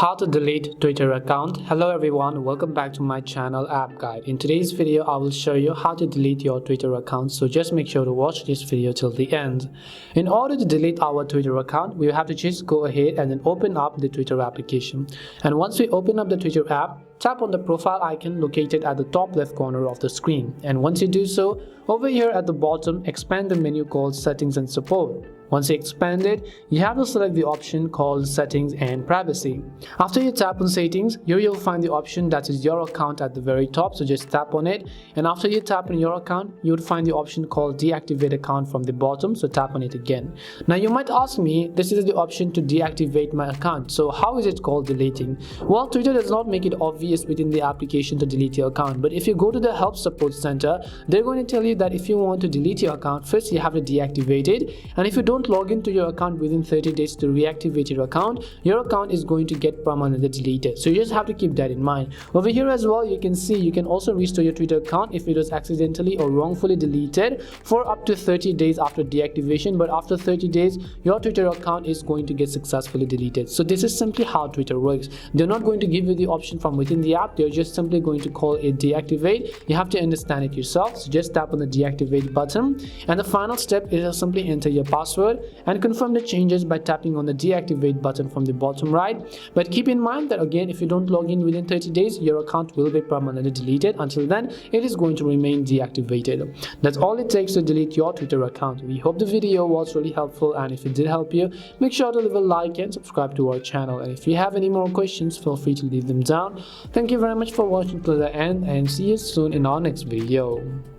How to delete Twitter account. Hello everyone, welcome back to my channel App Guide. In today's video I will show you how to delete your Twitter account, so just make sure to watch this video till the end. In order to delete our Twitter account, we have to just go ahead and then open up the Twitter application. And once we open up the Twitter app, tap on the profile icon located at the top left corner of the screen. And once you do so, over here at the bottom, expand the menu called Settings and Support. Once you expand it, you have to select the option called Settings and Privacy. After you tap on Settings, here you'll find the option that is your account at the very top, so just tap on it. And after you tap on your account, you would find the option called Deactivate Account from the bottom, so tap on it again. Now you might ask me, this is the option to deactivate my account, so how is it called deleting? Well, Twitter does not make it obvious within the application to delete your account, but if you go to the Help Support Center, they're going to tell you that if you want to delete your account, first you have to deactivate it, and if you don't log into your account within 30 days to reactivate your account is going to get permanently deleted. So you just have to keep that in mind. Over here as well, you can see you can also restore your Twitter account if it was accidentally or wrongfully deleted for up to 30 days after deactivation, but after 30 days your Twitter account is going to get successfully deleted. So this is simply how Twitter works. They're not going to give you the option from within the app, they're just simply going to call it deactivate. You have to understand it yourself, so just tap on the deactivate button, and the final step is to simply enter your password and confirm the changes by tapping on the deactivate button from the bottom right. But keep in mind that again, if you don't log in within 30 days, your account will be permanently deleted. Until then, it is going to remain deactivated. That's all it takes to delete your Twitter account. We hope the video was really helpful, and if it did help you, make sure to leave a like and subscribe to our channel. And if you have any more questions, feel free to leave them down. Thank you very much for watching till the end, and see you soon in our next video.